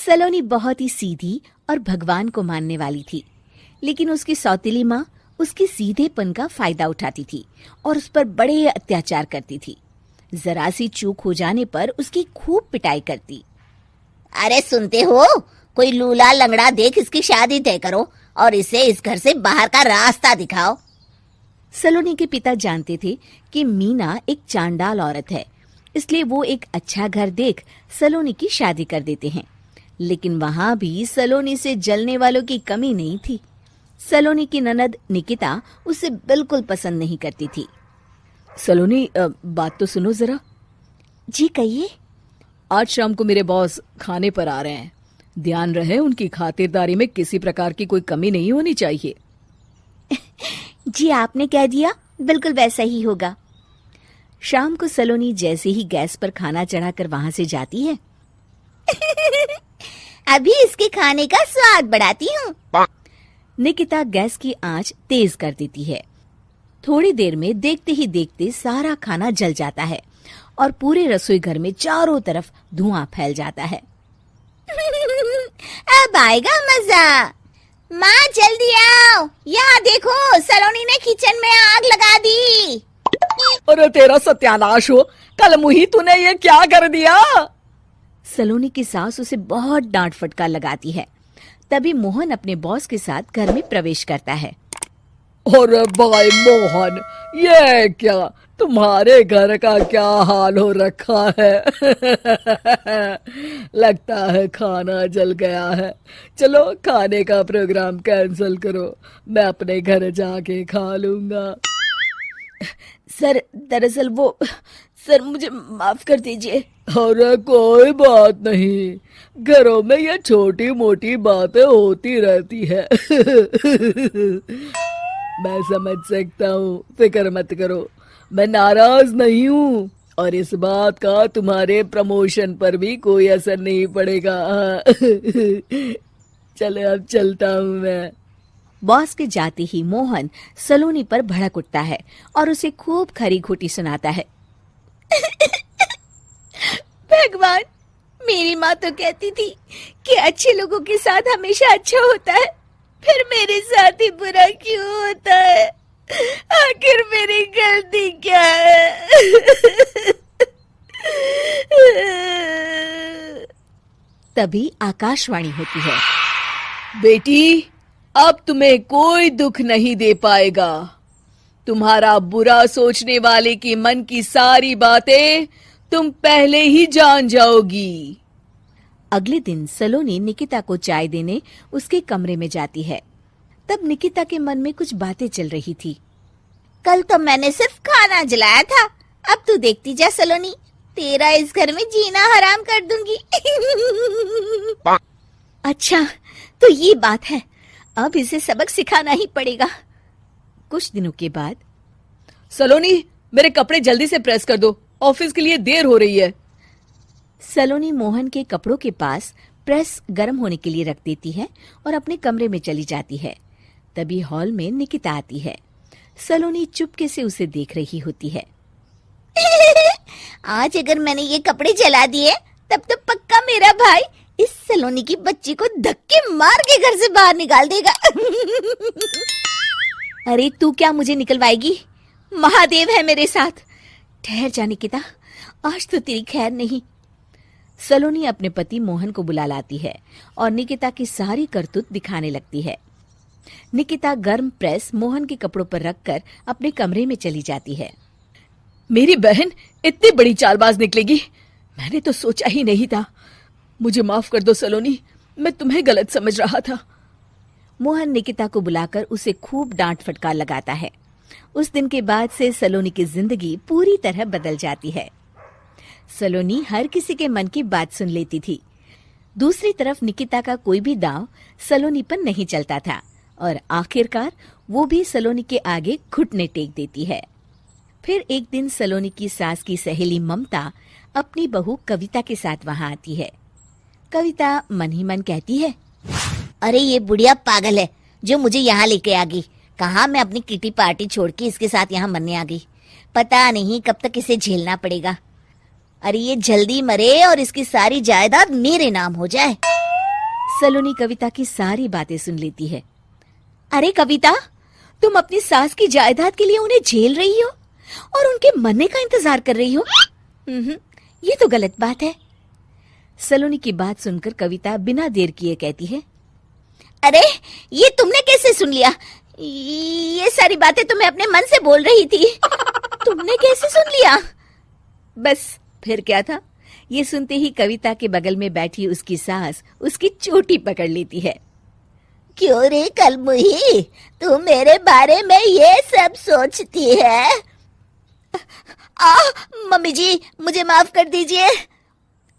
सलोनी बहुत ही सीधी और भगवान को मानने वाली थी, लेकिन उसकी सौतेली माँ उसके सीधेपन का फायदा उठाती थी और उस पर बड़े अत्याचार करती थी। जरा सी चूक हो जाने पर उसकी खूब पिटाई करती। अरे सुनते हो, कोई लूला लंगड़ा देख इसकी शादी तय करो और इसे इस घर से बाहर का रास्ता दिखाओ। सलोनी के पिता जानते थे कि मीना एक चांडाल औरत है, इसलिए वो एक अच्छा घर देख सलोनी की शादी कर देते हैं। लेकिन वहां भी सलोनी से जलने वालों की कमी नहीं थी। सलोनी की ननद निकिता उसे बिल्कुल पसंद नहीं करती थी। सलोनी, बात तो सुनो जरा। जी कहिए। आज शाम को मेरे बॉस खाने पर आ रहे हैं। ध्यान रहे उनकी खातिरदारी में किसी प्रकार की कोई कमी नहीं होनी चाहिए। जी आपने कह दिया, बिल्कुल वैसा ही होगा। शाम को सलोनी जैसे ही गैस पर खाना चढ़ाकर वहां से जाती है अभी इसके खाने का स्वाद बढ़ाती हूँ। निकिता गैस की आंच तेज कर देती है। थोड़ी देर में देखते ही देखते सारा खाना जल जाता है और पूरे रसोई घर में चारों तरफ धुआं फैल जाता है। अब आएगा मजा। माँ जल्दी आओ, यहाँ देखो सलोनी ने किचन में आग लगा दी। अरे तेरा सत्यानाश हो, कल मुही तूने ये क्या कर दिया? सलोनी की सास उसे बहुत डांट फटकार लगाती है। तभी मोहन अपने बॉस के साथ घर में प्रवेश करता है। अरे भाई मोहन, ये क्या तुम्हारे घर का क्या हाल हो रखा है? लगता है खाना जल गया है। चलो खाने का प्रोग्राम कैंसिल करो, मैं अपने घर जाके खा लूंगा। सर दरअसल सर मुझे माफ कर दीजिए। अरे कोई बात नहीं, घरों में ये छोटी मोटी बातें होती रहती है। मैं समझ सकता हूँ, फिक्र मत करो, मैं नाराज नहीं हूँ और इस बात का तुम्हारे प्रमोशन पर भी कोई असर नहीं पड़ेगा। चलो अब चलता हूँ मैं। बॉस के जाते ही मोहन सलोनी पर भड़क उठता है और उसे खूब खरी खोटी सुनाता है। भगवान, मेरी माँ तो कहती थी कि अच्छे लोगों के साथ हमेशा अच्छा होता है, फिर मेरे साथ ही बुरा क्यों होता है? आखिर मेरी गलती क्या है? तभी आकाशवाणी होती है। बेटी, अब तुम्हें कोई दुख नहीं दे पाएगा। तुम्हारा बुरा सोचने वाले के मन की सारी बातें तुम पहले ही जान जाओगी। अगले दिन सलोनी निकिता को चाय देने उसके कमरे में जाती है। तब निकिता के मन में कुछ बातें चल रही थी। कल तो मैंने सिर्फ खाना जलाया था, अब तू देखती जा सलोनी, तेरा इस घर में जीना हराम कर दूंगी। अच्छा, तो ये बात है, अब इसे सबक सिखाना ही पड़ेगा। कुछ दिनों के बाद, सलोनी, मेरे कपड़े जल्दी से प्रेस कर दो, ऑफिस के लिए देर हो रही है। सलोनी मोहन के कपड़ों के पास प्रेस गर्म होने के लिए रख देती है और अपने कमरे में चली जाती है। तभी हॉल में निकिता आती है। सलोनी चुपके से उसे देख रही होती है। आज अगर मैंने ये कपड़े जला दिए तब तो पक्का मेरा भाई इस सलोनी की बच्ची को धक्के मार के घर से बाहर निकाल देगा। अरे तू क्या मुझे निकलवाएगी? महादेव है मेरे साथ। ठहर जा निकिता, आज तो तेरी खैर नहीं। सलोनी अपने पति मोहन को बुला लाती है और निकिता की सारी करतूत दिखाने लगती है। निकिता गर्म प्रेस मोहन के कपड़ों पर रखकर अपने कमरे में चली जाती है। मेरी बहन इतनी बड़ी चालबाज निकलेगी, मैंने तो सोचा ही नहीं था। मुझे माफ कर दो सलोनी, मैं तुम्हें गलत समझ रहा था। मोहन निकिता को बुलाकर उसे खूब डांट फटकार लगाता है। उस दिन के बाद से सलोनी की जिंदगी पूरी तरह बदल जाती है। सलोनी हर किसी के मन की बात सुन लेती थी। दूसरी तरफ निकिता का कोई भी दांव सलोनी पर नहीं चलता था और आखिरकार वो भी सलोनी के आगे घुटने टेक देती है। फिर एक दिन सलोनी की सास की सहेली ममता अपनी बहू कविता के साथ वहां आती है। कविता मन ही मन कहती है, अरे ये बुढ़िया पागल है जो मुझे यहाँ लेके आ गई। कहाँ मैं अपनी किटी पार्टी छोड़ के इसके साथ यहाँ मरने आ गई। पता नहीं कब तक इसे झेलना पड़ेगा। अरे ये जल्दी मरे और इसकी सारी जायदाद मेरे नाम हो जाए। सलोनी कविता की सारी बातें सुन लेती है। अरे कविता, तुम अपनी सास की जायदाद के लिए उन्हें झेल रही हो और उनके मरने का इंतजार कर रही हो। ये तो गलत बात है। सलोनी की बात सुनकर कविता बिना देर किए कहती है, अरे ये तुमने कैसे सुन लिया? ये सारी बातें तो मैं अपने मन से बोल रही थी। तुमने कैसे सुन लिया? बस फिर क्या था, ये सुनते ही कविता के बगल में बैठी उसकी सास उसकी चोटी पकड़ लेती है। क्यों रे कलमुही, तू मेरे बारे में ये सब सोचती है? मम्मी जी, मुझे माफ कर दीजिए।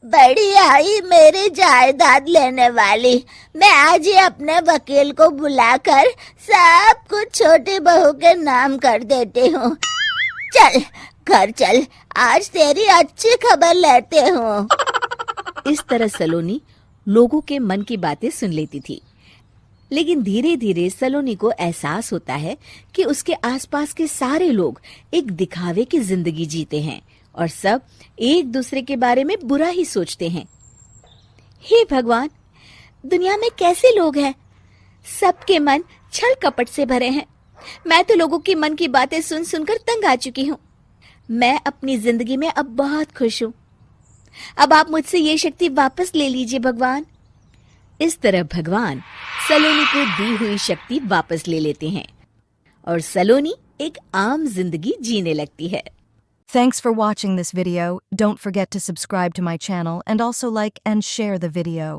बड़ी आई मेरी जायदाद लेने वाली, मैं आज ही अपने वकील को बुलाकर सब कुछ छोटी बहू के नाम कर देती हूँ। चल घर चल, आज तेरी अच्छी खबर लेते हूँ। इस तरह सलोनी लोगों के मन की बातें सुन लेती थी, लेकिन धीरे धीरे सलोनी को एहसास होता है कि उसके आसपास के सारे लोग एक दिखावे की जिंदगी जीते हैं और सब एक दूसरे के बारे में बुरा ही सोचते हैं। हे भगवान, दुनिया में कैसे लोग हैं? सबके मन छल कपट से भरे हैं। मैं तो लोगों के मन की बातें सुन सुनकर तंग आ चुकी हूँ। मैं अपनी जिंदगी में अब बहुत खुश हूँ। अब आप मुझसे ये शक्ति वापस ले लीजिए भगवान। इस तरह भगवान सलोनी को दी हुई शक्ति वापस ले लेते हैं और सलोनी एक आम जिंदगी जीने लगती है। Thanks for watching this video. Don't forget to subscribe to my channel and also like and share the video.